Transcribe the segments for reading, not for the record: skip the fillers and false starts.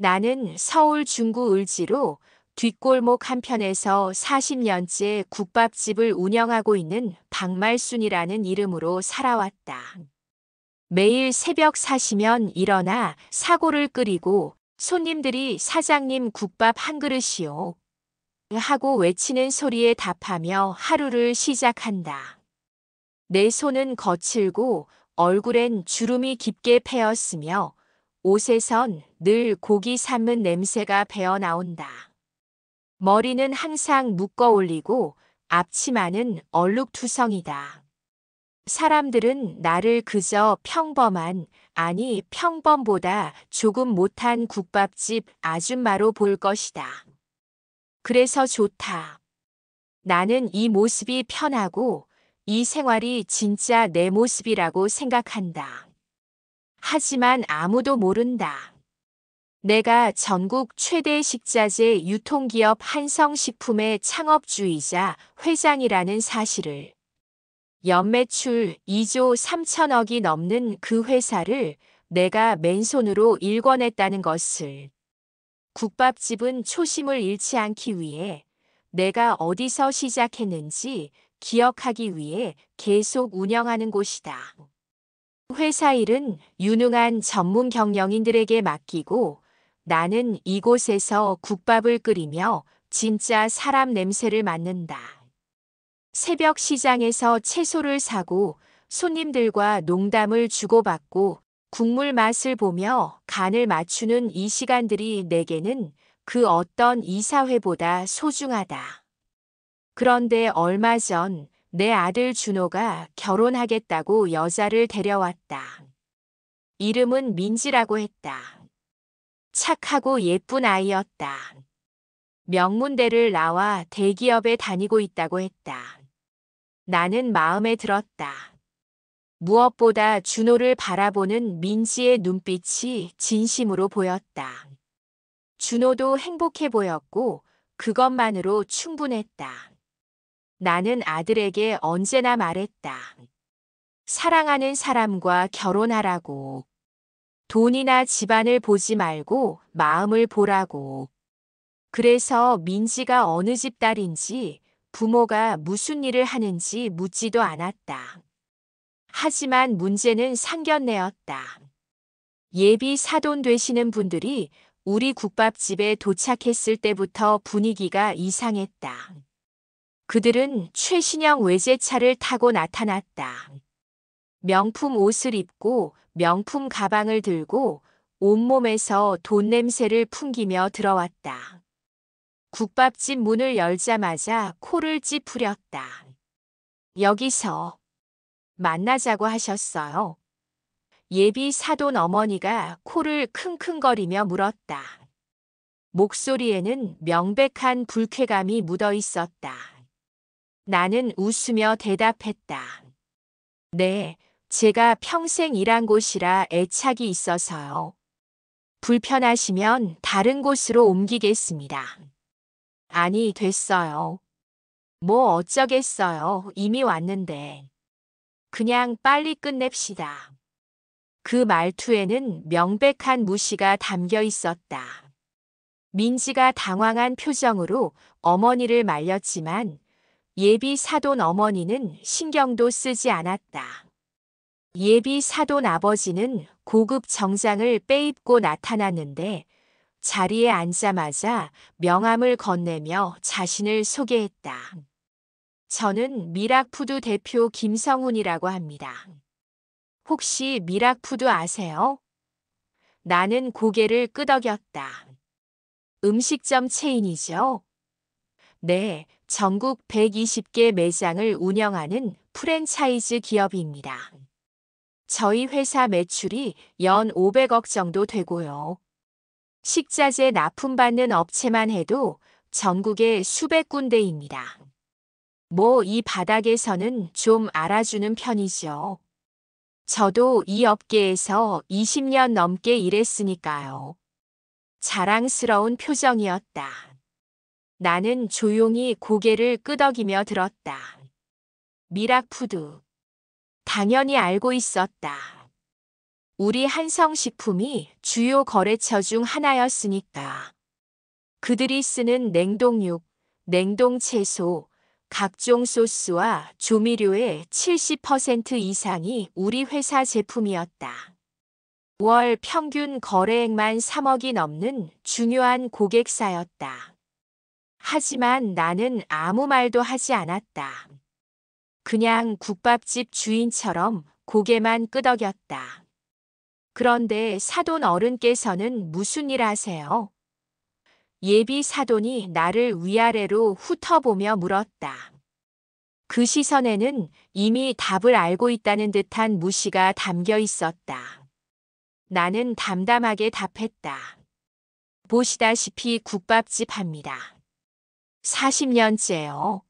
나는 서울 중구 을지로 뒷골목 한편에서 40년째 국밥집을 운영하고 있는 박말순이라는 이름으로 살아왔다. 매일 새벽 4시면 일어나 사골을 끓이고 손님들이 사장님 국밥 한 그릇이요 하고 외치는 소리에 답하며 하루를 시작한다. 내 손은 거칠고 얼굴엔 주름이 깊게 패였으며 옷에선 늘 고기 삶은 냄새가 배어 나온다. 머리는 항상 묶어 올리고 앞치마는 얼룩투성이다. 사람들은 나를 그저 평범한, 아니 평범보다 조금 못한 국밥집 아줌마로 볼 것이다. 그래서 좋다. 나는 이 모습이 편하고 이 생활이 진짜 내 모습이라고 생각한다. 하지만 아무도 모른다. 내가 전국 최대 식자재 유통기업 한성식품의 창업주이자 회장이라는 사실을, 연매출 2조 3천억이 넘는 그 회사를 내가 맨손으로 일궈냈다는 것을. 국밥집은 초심을 잃지 않기 위해 내가 어디서 시작했는지 기억하기 위해 계속 운영하는 곳이다. 회사 일은 유능한 전문 경영인들에게 맡기고 나는 이곳에서 국밥을 끓이며 진짜 사람 냄새를 맡는다. 새벽 시장에서 채소를 사고 손님들과 농담을 주고받고 국물 맛을 보며 간을 맞추는 이 시간들이 내게는 그 어떤 이사회보다 소중하다. 그런데 얼마 전 내 아들 준호가 결혼하겠다고 여자를 데려왔다. 이름은 민지라고 했다. 착하고 예쁜 아이였다. 명문대를 나와 대기업에 다니고 있다고 했다. 나는 마음에 들었다. 무엇보다 준호를 바라보는 민지의 눈빛이 진심으로 보였다. 준호도 행복해 보였고 그것만으로 충분했다. 나는 아들에게 언제나 말했다. 사랑하는 사람과 결혼하라고. 돈이나 집안을 보지 말고 마음을 보라고. 그래서 민지가 어느 집 딸인지 부모가 무슨 일을 하는지 묻지도 않았다. 하지만 문제는 상견례였다. 예비 사돈 되시는 분들이 우리 국밥집에 도착했을 때부터 분위기가 이상했다. 그들은 최신형 외제차를 타고 나타났다. 명품 옷을 입고 명품 가방을 들고 온몸에서 돈 냄새를 풍기며 들어왔다. 국밥집 문을 열자마자 코를 찌푸렸다. 여기서 만나자고 하셨어요. 예비 사돈 어머니가 코를 킁킁거리며 물었다. 목소리에는 명백한 불쾌감이 묻어 있었다. 나는 웃으며 대답했다. 네, 제가 평생 일한 곳이라 애착이 있어서요. 불편하시면 다른 곳으로 옮기겠습니다. 아니, 됐어요. 뭐 어쩌겠어요. 이미 왔는데. 그냥 빨리 끝냅시다. 그 말투에는 명백한 무시가 담겨 있었다. 민지가 당황한 표정으로 어머니를 말렸지만 예비 사돈 어머니는 신경도 쓰지 않았다. 예비 사돈 아버지는 고급 정장을 빼입고 나타났는데 자리에 앉자마자 명함을 건네며 자신을 소개했다. 저는 미락푸드 대표 김성훈이라고 합니다. 혹시 미락푸드 아세요? 나는 고개를 끄덕였다. 음식점 체인이죠? 네, 전국 120개 매장을 운영하는 프랜차이즈 기업입니다. 저희 회사 매출이 연 500억 정도 되고요. 식자재 납품받는 업체만 해도 전국에 수백 군데입니다. 뭐 이 바닥에서는 좀 알아주는 편이죠. 저도 이 업계에서 20년 넘게 일했으니까요. 자랑스러운 표정이었다. 나는 조용히 고개를 끄덕이며 들었다. 미락푸드. 당연히 알고 있었다. 우리 한성식품이 주요 거래처 중 하나였으니까. 그들이 쓰는 냉동육, 냉동채소, 각종 소스와 조미료의 70% 이상이 우리 회사 제품이었다. 월 평균 거래액만 3억이 넘는 중요한 고객사였다. 하지만 나는 아무 말도 하지 않았다. 그냥 국밥집 주인처럼 고개만 끄덕였다. 그런데 사돈 어른께서는 무슨 일 하세요? 예비 사돈이 나를 위아래로 훑어보며 물었다. 그 시선에는 이미 답을 알고 있다는 듯한 무시가 담겨 있었다. 나는 담담하게 답했다. 보시다시피 국밥집 합니다. 40년째요.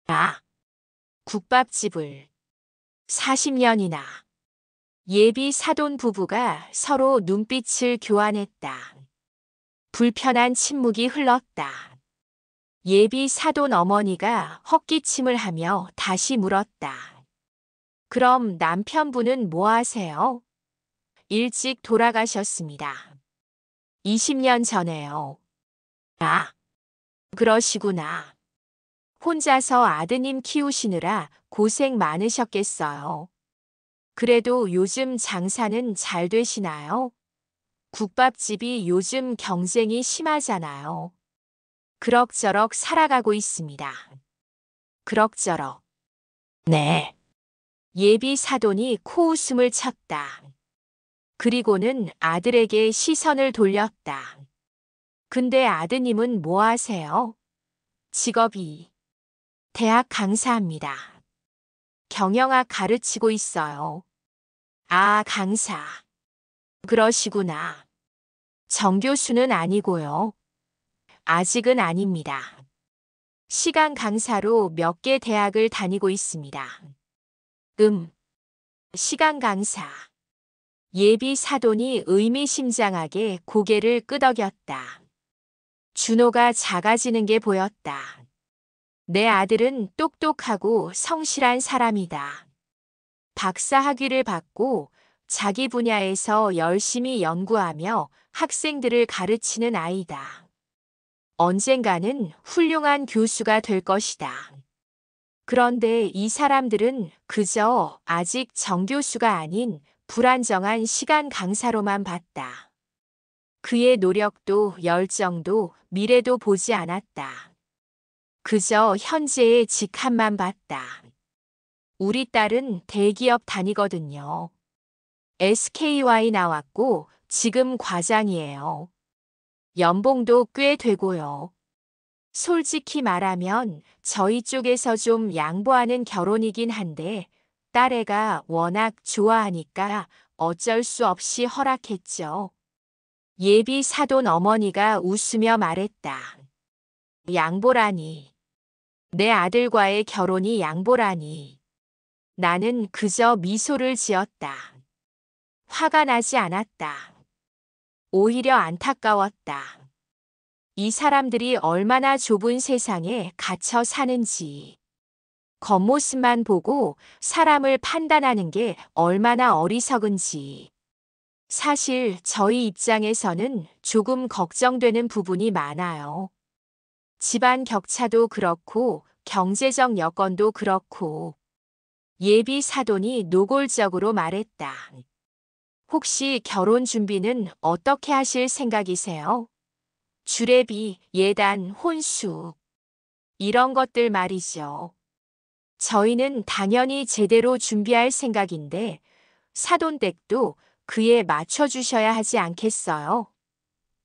아, 국밥집을 40년이나. 예비 사돈 부부가 서로 눈빛을 교환했다. 불편한 침묵이 흘렀다. 예비 사돈 어머니가 헛기침을 하며 다시 물었다. 그럼 남편분은 뭐 하세요? 일찍 돌아가셨습니다. 20년 전에요. 아, 그러시구나. 혼자서 아드님 키우시느라 고생 많으셨겠어요. 그래도 요즘 장사는 잘 되시나요? 국밥집이 요즘 경쟁이 심하잖아요. 그럭저럭 살아가고 있습니다. 그럭저럭. 네. 예비 사돈이 코웃음을 쳤다. 그리고는 아들에게 시선을 돌렸다. 근데 아드님은 뭐 하세요? 직업이 대학 강사입니다. 경영학 가르치고 있어요. 아, 강사. 그러시구나. 정교수는 아니고요. 아직은 아닙니다. 시간 강사로 몇 개 대학을 다니고 있습니다. 시간 강사. 예비 사돈이 의미심장하게 고개를 끄덕였다. 준호가 작아지는 게 보였다. 내 아들은 똑똑하고 성실한 사람이다. 박사 학위를 받고 자기 분야에서 열심히 연구하며 학생들을 가르치는 아이다. 언젠가는 훌륭한 교수가 될 것이다. 그런데 이 사람들은 그저 아직 정교수가 아닌 불안정한 시간 강사로만 봤다. 그의 노력도 열정도 미래도 보지 않았다. 그저 현재의 직함만 봤다. 우리 딸은 대기업 다니거든요. SKY 나왔고 지금 과장이에요. 연봉도 꽤 되고요. 솔직히 말하면 저희 쪽에서 좀 양보하는 결혼이긴 한데 딸애가 워낙 좋아하니까 어쩔 수 없이 허락했죠. 예비 사돈 어머니가 웃으며 말했다. 양보라니. 내 아들과의 결혼이 양보라니. 나는 그저 미소를 지었다. 화가 나지 않았다. 오히려 안타까웠다. 이 사람들이 얼마나 좁은 세상에 갇혀 사는지. 겉모습만 보고 사람을 판단하는 게 얼마나 어리석은지. 사실 저희 입장에서는 조금 걱정되는 부분이 많아요. 집안 격차도 그렇고 경제적 여건도 그렇고. 예비 사돈이 노골적으로 말했다. 혹시 결혼 준비는 어떻게 하실 생각이세요? 주례비, 예단, 혼수. 이런 것들 말이죠. 저희는 당연히 제대로 준비할 생각인데 사돈댁도 그에 맞춰주셔야 하지 않겠어요?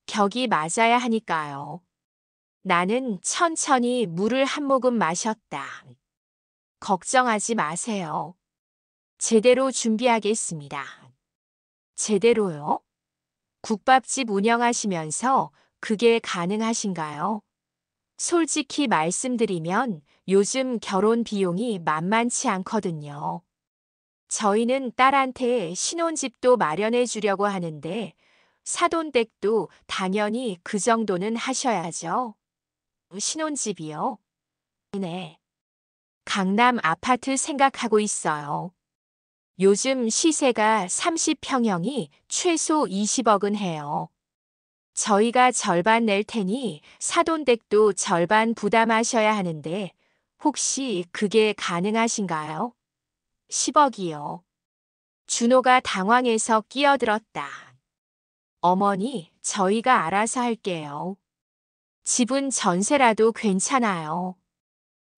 격이 맞아야 하니까요. 나는 천천히 물을 한 모금 마셨다. 걱정하지 마세요. 제대로 준비하겠습니다. 제대로요? 국밥집 운영하시면서 그게 가능하신가요? 솔직히 말씀드리면 요즘 결혼 비용이 만만치 않거든요. 저희는 딸한테 신혼집도 마련해 주려고 하는데 사돈댁도 당연히 그 정도는 하셔야죠. 신혼집이요? 네. 강남 아파트 생각하고 있어요. 요즘 시세가 30평형이 최소 20억은 해요. 저희가 절반 낼 테니 사돈댁도 절반 부담하셔야 하는데 혹시 그게 가능하신가요? 10억이요. 준호가 당황해서 끼어들었다. 어머니, 저희가 알아서 할게요. 집은 전세라도 괜찮아요.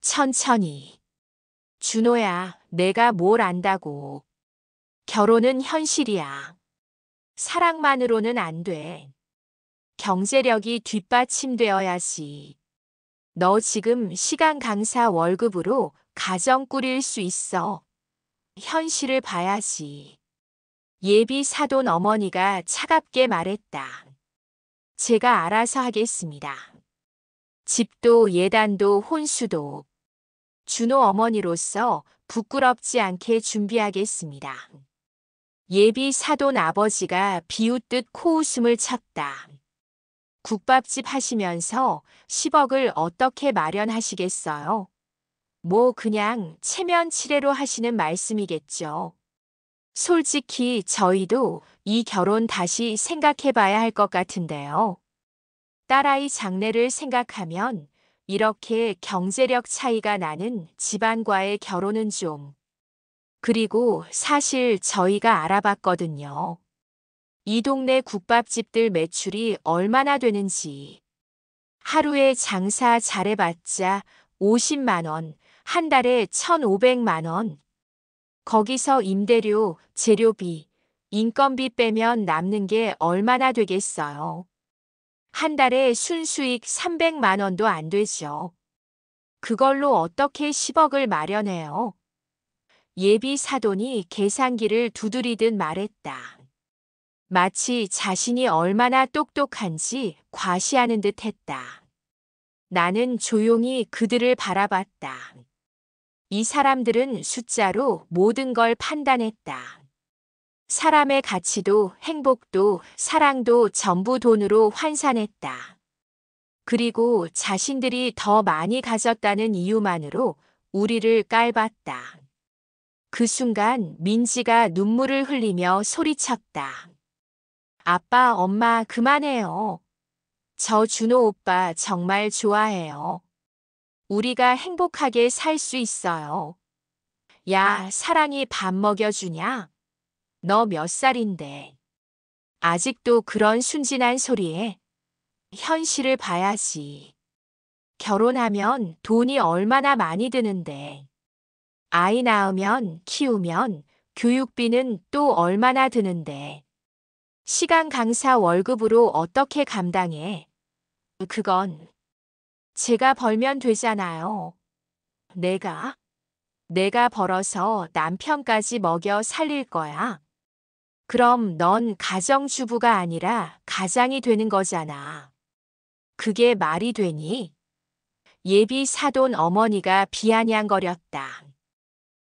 천천히. 준호야, 내가 뭘 안다고. 결혼은 현실이야. 사랑만으로는 안 돼. 경제력이 뒷받침되어야지. 너 지금 시간 강사 월급으로 가정 꾸릴 수 있어. 현실을 봐야지. 예비 사돈 어머니가 차갑게 말했다. 제가 알아서 하겠습니다. 집도 예단도 혼수도. 준호 어머니로서 부끄럽지 않게 준비하겠습니다. 예비 사돈 아버지가 비웃듯 코웃음을 쳤다. 국밥집 하시면서 10억을 어떻게 마련하시겠어요? 뭐 그냥 체면 치레로 하시는 말씀이겠죠. 솔직히 저희도 이 결혼 다시 생각해 봐야 할 것 같은데요. 딸아이 장래를 생각하면 이렇게 경제력 차이가 나는 집안과의 결혼은 좀. 그리고 사실 저희가 알아봤거든요. 이 동네 국밥집들 매출이 얼마나 되는지. 하루에 장사 잘해봤자 50만 원, 한 달에 1,500만 원. 거기서 임대료, 재료비, 인건비 빼면 남는 게 얼마나 되겠어요. 한 달에 순수익 300만 원도 안 되죠. 그걸로 어떻게 10억을 마련해요? 예비 사돈이 계산기를 두드리듯 말했다. 마치 자신이 얼마나 똑똑한지 과시하는 듯 했다. 나는 조용히 그들을 바라봤다. 이 사람들은 숫자로 모든 걸 판단했다. 사람의 가치도 행복도 사랑도 전부 돈으로 환산했다. 그리고 자신들이 더 많이 가졌다는 이유만으로 우리를 깔봤다. 그 순간 민지가 눈물을 흘리며 소리쳤다. 아빠, 엄마, 그만해요. 저 준호 오빠 정말 좋아해요. 우리가 행복하게 살 수 있어요. 야, 사랑이 밥 먹여주냐? 너 몇 살인데? 아직도 그런 순진한 소리에 현실을 봐야지. 결혼하면 돈이 얼마나 많이 드는데. 아이 낳으면 키우면 교육비는 또 얼마나 드는데. 시간 강사 월급으로 어떻게 감당해? 그건 제가 벌면 되잖아요. 내가 벌어서 남편까지 먹여 살릴 거야. 그럼 넌 가정주부가 아니라 가장이 되는 거잖아. 그게 말이 되니? 예비 사돈 어머니가 비아냥거렸다.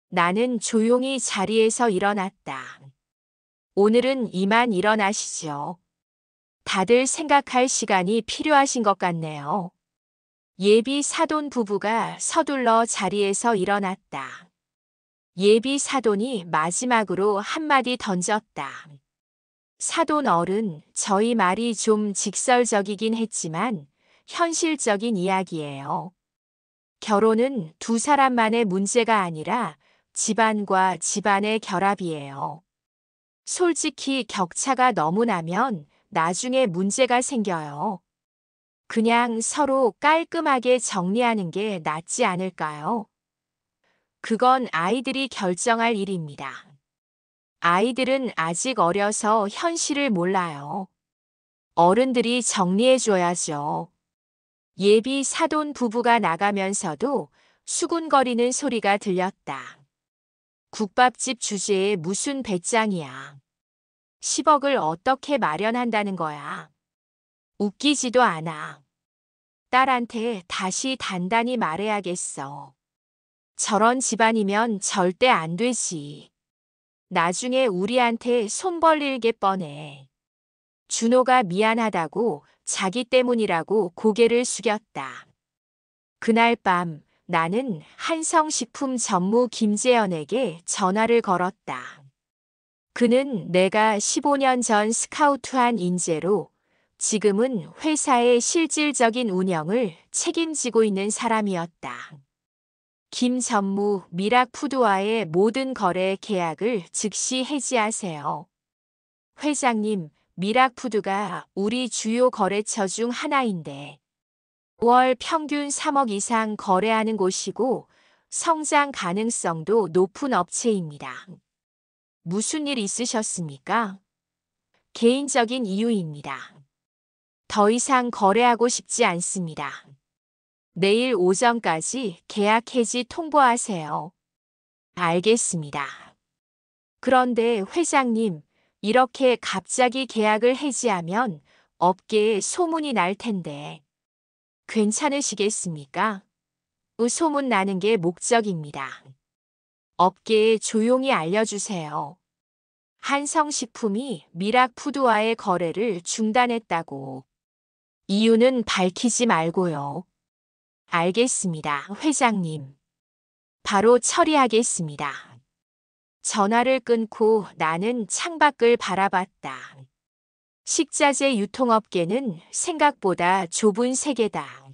나는 조용히 자리에서 일어났다. 오늘은 이만 일어나시죠. 다들 생각할 시간이 필요하신 것 같네요. 예비 사돈 부부가 서둘러 자리에서 일어났다. 예비 사돈이 마지막으로 한마디 던졌다. 사돈 어른, 저희 말이 좀 직설적이긴 했지만 현실적인 이야기예요. 결혼은 두 사람만의 문제가 아니라 집안과 집안의 결합이에요. 솔직히 격차가 너무 나면 나중에 문제가 생겨요. 그냥 서로 깔끔하게 정리하는 게 낫지 않을까요? 그건 아이들이 결정할 일입니다. 아이들은 아직 어려서 현실을 몰라요. 어른들이 정리해줘야죠. 예비 사돈 부부가 나가면서도 수군거리는 소리가 들렸다. 국밥집 주제에 무슨 배짱이야. 10억을 어떻게 마련한다는 거야. 웃기지도 않아. 딸한테 다시 단단히 말해야겠어. 저런 집안이면 절대 안 되지. 나중에 우리한테 손 벌릴 게 뻔해. 준호가 미안하다고 자기 때문이라고 고개를 숙였다. 그날 밤 나는 한성식품 전무 김재현에게 전화를 걸었다. 그는 내가 15년 전 스카우트한 인재로 지금은 회사의 실질적인 운영을 책임지고 있는 사람이었다. 김 전무 미락푸드와의 모든 거래 계약을 즉시 해지하세요. 회장님, 미락푸드가 우리 주요 거래처 중 하나인데 월 평균 3억 이상 거래하는 곳이고 성장 가능성도 높은 업체입니다. 무슨 일 있으셨습니까? 개인적인 이유입니다. 더 이상 거래하고 싶지 않습니다. 내일 오전까지 계약 해지 통보하세요. 알겠습니다. 그런데 회장님, 이렇게 갑자기 계약을 해지하면 업계에 소문이 날 텐데 괜찮으시겠습니까? 소문 나는 게 목적입니다. 업계에 조용히 알려주세요. 한성식품이 미락푸드와의 거래를 중단했다고. 이유는 밝히지 말고요. 알겠습니다, 회장님. 바로 처리하겠습니다. 전화를 끊고 나는 창밖을 바라봤다. 식자재 유통업계는 생각보다 좁은 세계다.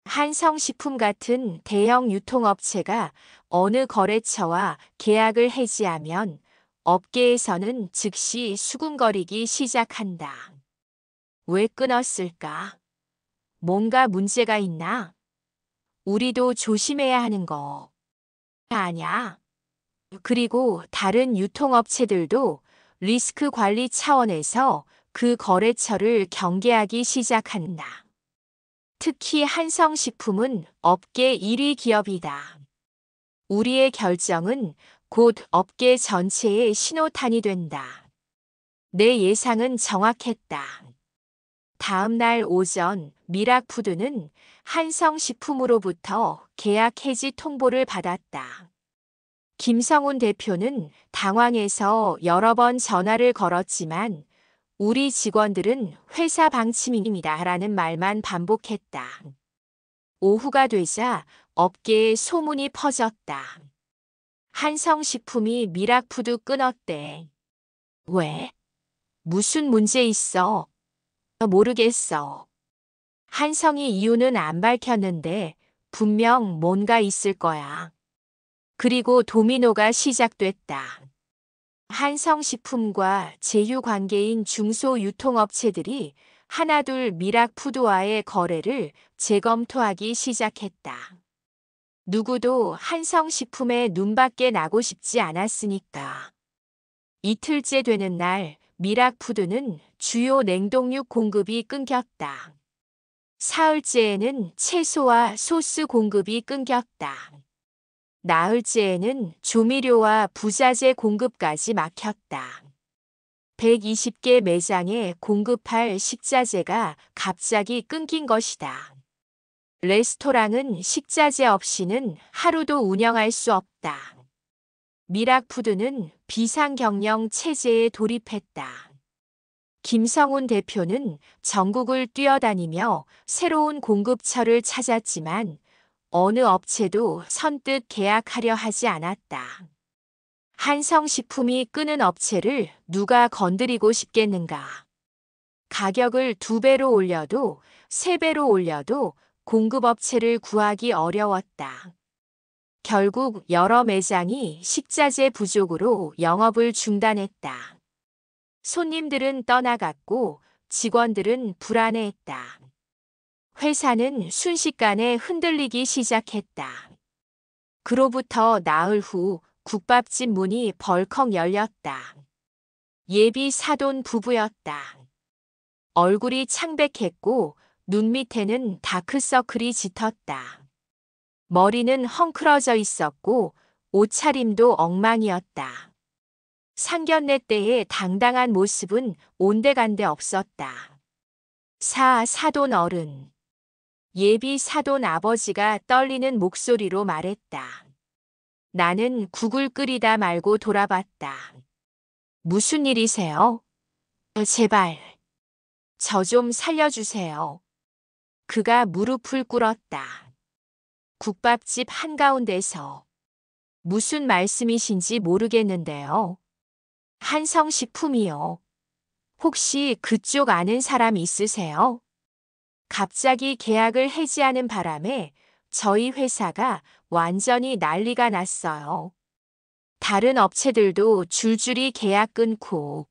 한성식품 같은 대형 유통업체가 어느 거래처와 계약을 해지하면 업계에서는 즉시 수군거리기 시작한다. 왜 끊었을까? 뭔가 문제가 있나? 우리도 조심해야 하는 거 아냐? 그리고 다른 유통업체들도 리스크 관리 차원에서 그 거래처를 경계하기 시작한다. 특히 한성식품은 업계 1위 기업이다. 우리의 결정은 곧 업계 전체의 신호탄이 된다. 내 예상은 정확했다. 다음 날 오전 미락푸드는 한성식품으로부터 계약 해지 통보를 받았다. 김성훈 대표는 당황해서 여러 번 전화를 걸었지만 우리 직원들은 회사 방침입니다라는 말만 반복했다. 오후가 되자 업계에 소문이 퍼졌다. 한성식품이 미락푸드 끊었대. 왜? 무슨 문제 있어? 모르겠어. 한성이 이유는 안 밝혔는데 분명 뭔가 있을 거야. 그리고 도미노가 시작됐다. 한성식품과 제휴 관계인 중소유통업체들이 하나둘 미락푸드와의 거래를 재검토하기 시작했다. 누구도 한성식품에 눈밖에 나고 싶지 않았으니까. 이틀째 되는 날 미락푸드는 주요 냉동육 공급이 끊겼다. 사흘째에는 채소와 소스 공급이 끊겼다. 나흘째에는 조미료와 부자재 공급까지 막혔다. 120개 매장에 공급할 식자재가 갑자기 끊긴 것이다. 레스토랑은 식자재 없이는 하루도 운영할 수 없다. 미락푸드는 비상경영 체제에 돌입했다. 김성훈 대표는 전국을 뛰어다니며 새로운 공급처를 찾았지만 어느 업체도 선뜻 계약하려 하지 않았다. 한성식품이 끄는 업체를 누가 건드리고 싶겠는가. 가격을 2배로 올려도 3배로 올려도 공급업체를 구하기 어려웠다. 결국 여러 매장이 식자재 부족으로 영업을 중단했다. 손님들은 떠나갔고 직원들은 불안해했다. 회사는 순식간에 흔들리기 시작했다. 그로부터 나흘 후 국밥집 문이 벌컥 열렸다. 예비 사돈 부부였다. 얼굴이 창백했고 눈 밑에는 다크서클이 짙었다. 머리는 헝클어져 있었고 옷차림도 엉망이었다. 상견례 때의 당당한 모습은 온데간데 없었다. 사돈 어른. 예비 사돈 아버지가 떨리는 목소리로 말했다. 나는 국을 끓이다 말고 돌아봤다. 무슨 일이세요? 제발. 저 좀 살려주세요. 그가 무릎을 꿇었다. 국밥집 한가운데서. 무슨 말씀이신지 모르겠는데요. 한성식품이요. 혹시 그쪽 아는 사람 있으세요? 갑자기 계약을 해지하는 바람에 저희 회사가 완전히 난리가 났어요. 다른 업체들도 줄줄이 계약 끊고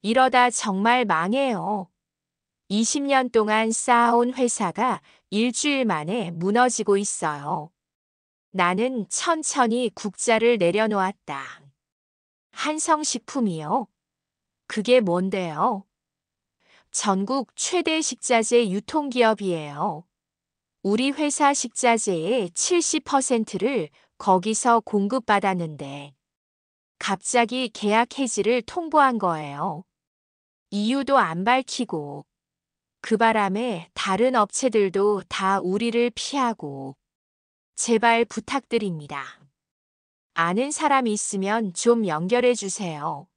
이러다 정말 망해요. 20년 동안 쌓아온 회사가 일주일 만에 무너지고 있어요. 나는 천천히 국자를 내려놓았다. 한성식품이요? 그게 뭔데요? 전국 최대 식자재 유통기업이에요. 우리 회사 식자재의 70%를 거기서 공급받았는데 갑자기 계약 해지를 통보한 거예요. 이유도 안 밝히고 그 바람에 다른 업체들도 다 우리를 피하고 제발 부탁드립니다. 아는 사람 있으면 좀 연결해 주세요.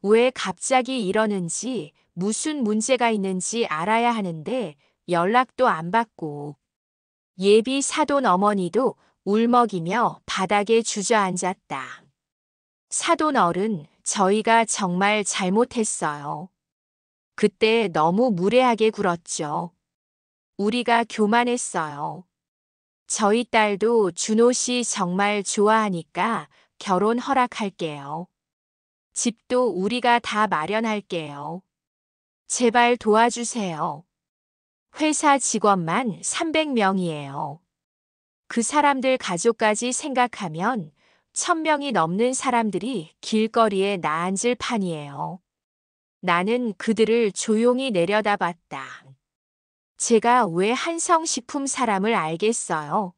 왜 갑자기 이러는지 무슨 문제가 있는지 알아야 하는데 연락도 안 받고 예비 사돈 어머니도 울먹이며 바닥에 주저앉았다. 사돈 어른, 저희가 정말 잘못했어요. 그때 너무 무례하게 굴었죠. 우리가 교만했어요. 저희 딸도 준호 씨 정말 좋아하니까 결혼 허락할게요. 집도 우리가 다 마련할게요. 제발 도와주세요. 회사 직원만 300명이에요. 그 사람들 가족까지 생각하면 1000명이 넘는 사람들이 길거리에 나앉을 판이에요. 나는 그들을 조용히 내려다봤다. 제가 왜 한성식품 사람을 알겠어요?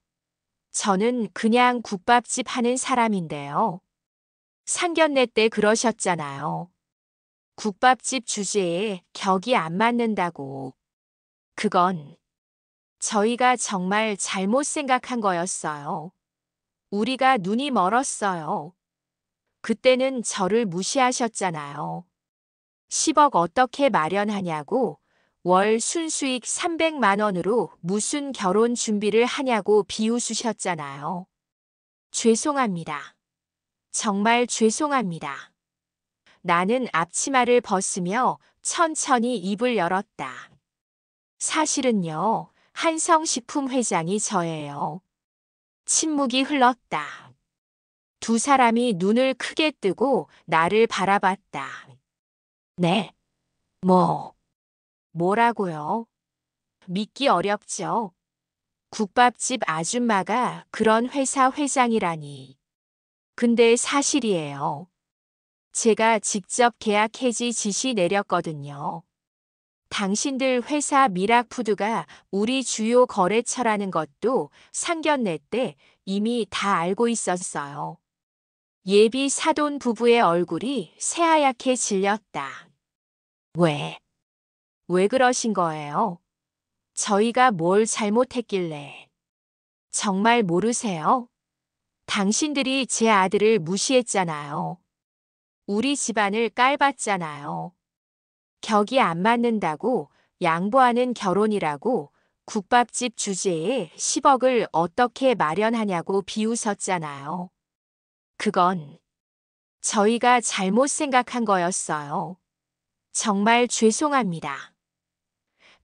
저는 그냥 국밥집 하는 사람인데요. 상견례 때 그러셨잖아요. 국밥집 주제에 격이 안 맞는다고. 그건 저희가 정말 잘못 생각한 거였어요. 우리가 눈이 멀었어요. 그때는 저를 무시하셨잖아요. 10억 어떻게 마련하냐고, 월 순수익 300만 원으로 무슨 결혼 준비를 하냐고 비웃으셨잖아요. 죄송합니다. 정말 죄송합니다. 나는 앞치마를 벗으며 천천히 입을 열었다. 사실은요, 한성식품 회장이 저예요. 침묵이 흘렀다. 두 사람이 눈을 크게 뜨고 나를 바라봤다. 네, 뭐라고요? 믿기 어렵죠. 국밥집 아줌마가 그런 회사 회장이라니. 근데 사실이에요. 제가 직접 계약 해지 지시 내렸거든요. 당신들 회사 미락푸드가 우리 주요 거래처라는 것도 상견례 때 이미 다 알고 있었어요. 예비 사돈 부부의 얼굴이 새하얗게 질렸다. 왜 그러신 거예요? 저희가 뭘 잘못했길래. 정말 모르세요? 당신들이 제 아들을 무시했잖아요. 우리 집안을 깔봤잖아요. 격이 안 맞는다고 양보하는 결혼이라고 국밥집 주제에 10억을 어떻게 마련하냐고 비웃었잖아요. 그건 저희가 잘못 생각한 거였어요. 정말 죄송합니다.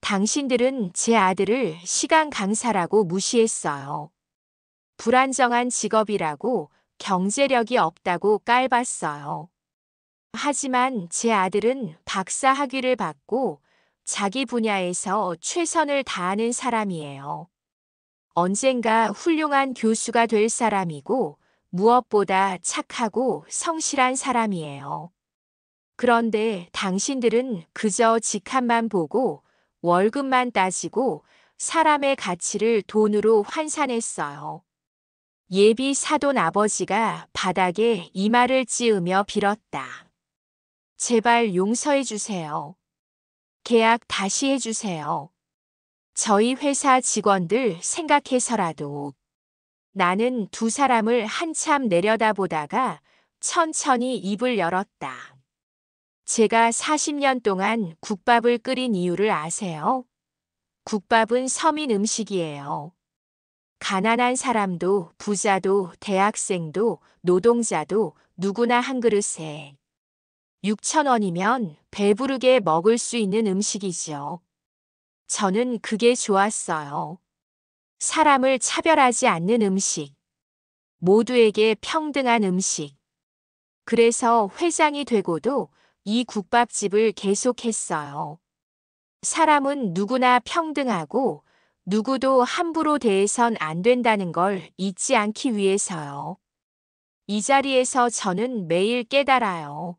당신들은 제 아들을 시간 강사라고 무시했어요. 불안정한 직업이라고 경제력이 없다고 깔봤어요. 하지만 제 아들은 박사 학위를 받고 자기 분야에서 최선을 다하는 사람이에요. 언젠가 훌륭한 교수가 될 사람이고 무엇보다 착하고 성실한 사람이에요. 그런데 당신들은 그저 직함만 보고 월급만 따지고 사람의 가치를 돈으로 환산했어요. 예비 사돈 아버지가 바닥에 이마를 찌으며 빌었다. 제발 용서해 주세요. 계약 다시 해주세요. 저희 회사 직원들 생각해서라도. 나는 두 사람을 한참 내려다보다가 천천히 입을 열었다. 제가 40년 동안 국밥을 끓인 이유를 아세요? 국밥은 서민 음식이에요. 가난한 사람도 부자도 대학생도 노동자도 누구나 한 그릇에 6,000원이면 배부르게 먹을 수 있는 음식이지요. 저는 그게 좋았어요. 사람을 차별하지 않는 음식. 모두에게 평등한 음식. 그래서 회장이 되고도 이 국밥집을 계속했어요. 사람은 누구나 평등하고 누구도 함부로 대해선 안 된다는 걸 잊지 않기 위해서요. 이 자리에서 저는 매일 깨달아요.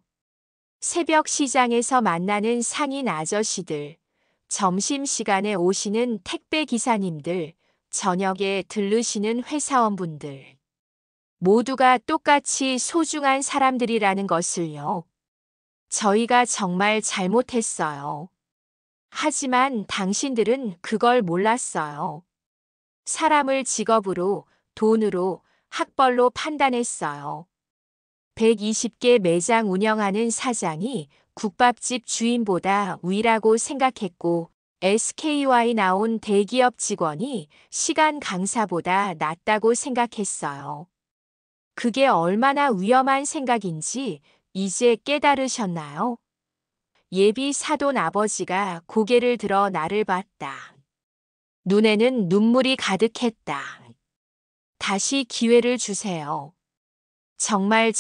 새벽 시장에서 만나는 상인 아저씨들, 점심시간에 오시는 택배 기사님들, 저녁에 들르시는 회사원분들. 모두가 똑같이 소중한 사람들이라는 것을요. 저희가 정말 잘못했어요. 하지만 당신들은 그걸 몰랐어요. 사람을 직업으로, 돈으로, 학벌로 판단했어요. 120개 매장 운영하는 사장이 국밥집 주인보다 위라고 생각했고, SKY 나온 대기업 직원이 시간 강사보다 낫다고 생각했어요. 그게 얼마나 위험한 생각인지 이제 깨달으셨나요? 예비 사돈 아버지가 고개를 들어 나를 봤다. 눈에는 눈물이 가득했다. 다시 기회를 주세요. 정말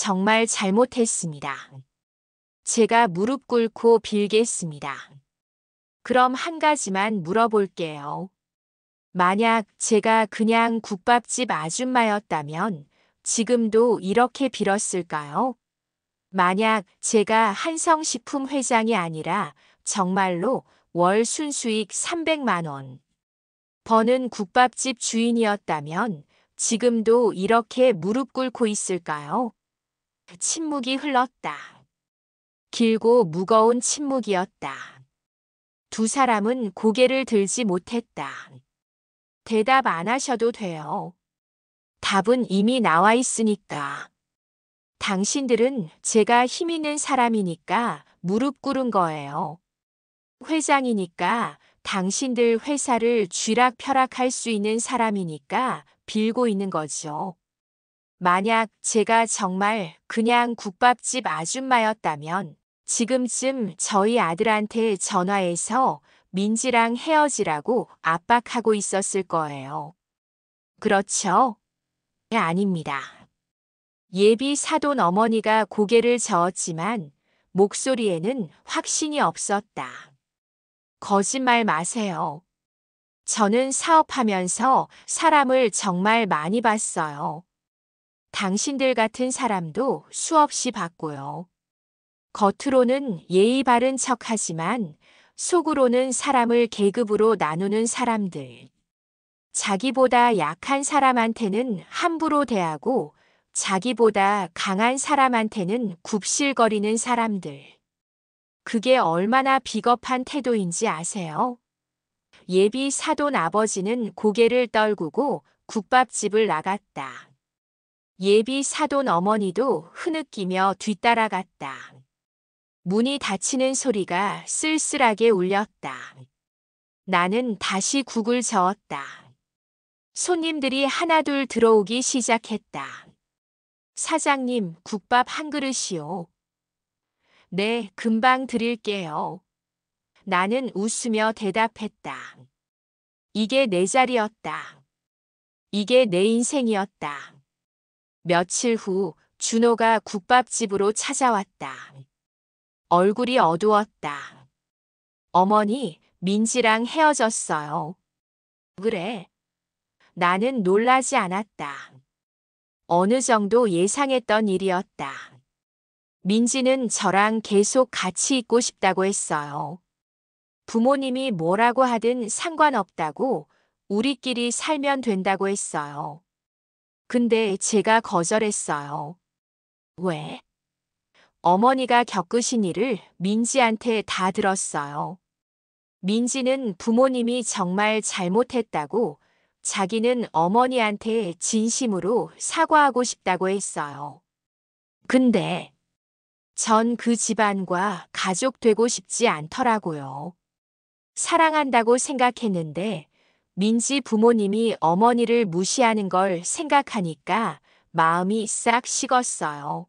잘못했습니다. 제가 무릎 꿇고 빌겠습니다. 그럼 한 가지만 물어볼게요. 만약 제가 그냥 국밥집 아줌마였다면 지금도 이렇게 빌었을까요? 만약 제가 한성식품 회장이 아니라 정말로 월 순수익 300만 원 버는 국밥집 주인이었다면 지금도 이렇게 무릎 꿇고 있을까요? 침묵이 흘렀다. 길고 무거운 침묵이었다. 두 사람은 고개를 들지 못했다. 대답 안 하셔도 돼요. 답은 이미 나와 있으니까. 당신들은 제가 힘 있는 사람이니까 무릎 꿇은 거예요. 회장이니까 당신들 회사를 쥐락펴락할 수 있는 사람이니까 빌고 있는 거죠. 만약 제가 정말 그냥 국밥집 아줌마였다면 지금쯤 저희 아들한테 전화해서 민지랑 헤어지라고 압박하고 있었을 거예요. 그렇죠? 네, 아닙니다. 예비 사돈 어머니가 고개를 저었지만 목소리에는 확신이 없었다. 거짓말 마세요. 저는 사업하면서 사람을 정말 많이 봤어요. 당신들 같은 사람도 수없이 봤고요. 겉으로는 예의 바른 척하지만 속으로는 사람을 계급으로 나누는 사람들. 자기보다 약한 사람한테는 함부로 대하고 자기보다 강한 사람한테는 굽실거리는 사람들. 그게 얼마나 비겁한 태도인지 아세요? 예비 사돈 아버지는 고개를 떨구고 국밥집을 나갔다. 예비 사돈 어머니도 흐느끼며 뒤따라갔다. 문이 닫히는 소리가 쓸쓸하게 울렸다. 나는 다시 국을 저었다. 손님들이 하나둘 들어오기 시작했다. 사장님, 국밥 한 그릇이요. 네, 금방 드릴게요. 나는 웃으며 대답했다. 이게 내 자리였다. 이게 내 인생이었다. 며칠 후 준호가 국밥집으로 찾아왔다. 얼굴이 어두웠다. 어머니, 민지랑 헤어졌어요. 그래. 나는 놀라지 않았다. 어느 정도 예상했던 일이었다. 민지는 저랑 계속 같이 있고 싶다고 했어요. 부모님이 뭐라고 하든 상관없다고 우리끼리 살면 된다고 했어요. 근데 제가 거절했어요. 왜? 어머니가 겪으신 일을 민지한테 다 들었어요. 민지는 부모님이 정말 잘못했다고 자기는 어머니한테 진심으로 사과하고 싶다고 했어요. 근데 전 그 집안과 가족 되고 싶지 않더라고요. 사랑한다고 생각했는데 민지 부모님이 어머니를 무시하는 걸 생각하니까 마음이 싹 식었어요.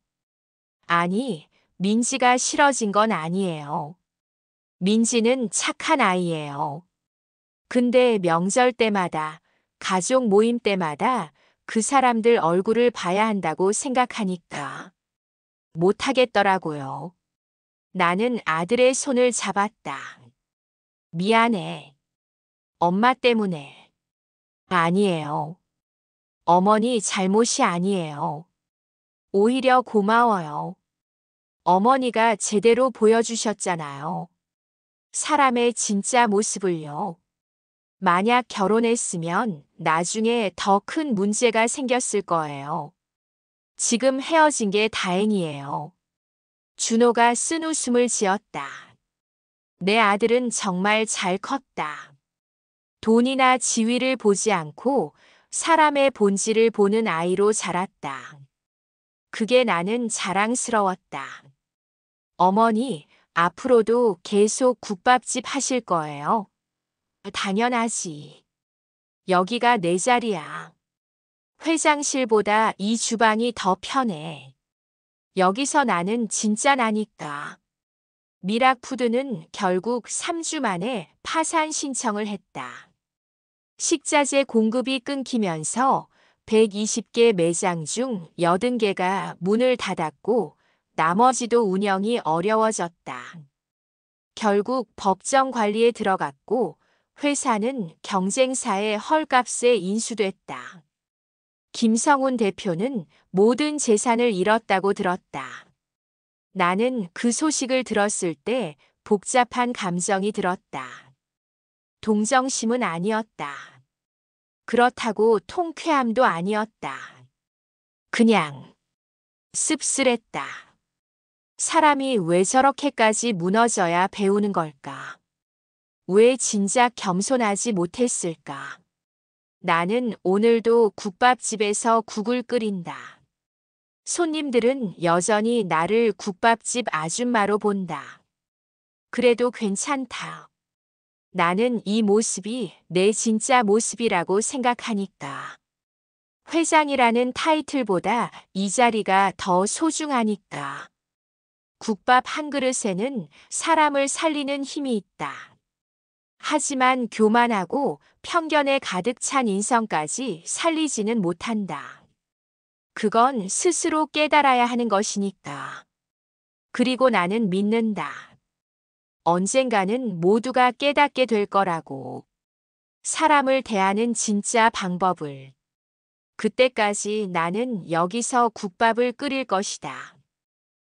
아니, 민지가 싫어진 건 아니에요. 민지는 착한 아이예요. 근데 명절 때마다, 가족 모임 때마다 그 사람들 얼굴을 봐야 한다고 생각하니까 못하겠더라고요. 나는 아들의 손을 잡았다. 미안해. 엄마 때문에. 아니에요. 어머니 잘못이 아니에요. 오히려 고마워요. 어머니가 제대로 보여주셨잖아요. 사람의 진짜 모습을요. 만약 결혼했으면 나중에 더 큰 문제가 생겼을 거예요. 지금 헤어진 게 다행이에요. 준호가 쓴 웃음을 지었다. 내 아들은 정말 잘 컸다. 돈이나 지위를 보지 않고 사람의 본질을 보는 아이로 자랐다. 그게 나는 자랑스러웠다. 어머니, 앞으로도 계속 국밥집 하실 거예요? 당연하지. 여기가 내 자리야. 회장실보다 이 주방이 더 편해. 여기서 나는 진짜 나니까. 미락푸드는 결국 3주 만에 파산 신청을 했다. 식자재 공급이 끊기면서 120개 매장 중 80개가 문을 닫았고 나머지도 운영이 어려워졌다. 결국 법정 관리에 들어갔고 회사는 경쟁사의 헐값에 인수됐다. 김성훈 대표는 모든 재산을 잃었다고 들었다. 나는 그 소식을 들었을 때 복잡한 감정이 들었다. 동정심은 아니었다. 그렇다고 통쾌함도 아니었다. 그냥 씁쓸했다. 사람이 왜 저렇게까지 무너져야 배우는 걸까? 왜 진작 겸손하지 못했을까? 나는 오늘도 국밥집에서 국을 끓인다. 손님들은 여전히 나를 국밥집 아줌마로 본다. 그래도 괜찮다. 나는 이 모습이 내 진짜 모습이라고 생각하니까. 회장이라는 타이틀보다 이 자리가 더 소중하니까. 국밥 한 그릇에는 사람을 살리는 힘이 있다. 하지만 교만하고 편견에 가득 찬 인성까지 살리지는 못한다. 그건 스스로 깨달아야 하는 것이니까. 그리고 나는 믿는다. 언젠가는 모두가 깨닫게 될 거라고. 사람을 대하는 진짜 방법을. 그때까지 나는 여기서 국밥을 끓일 것이다.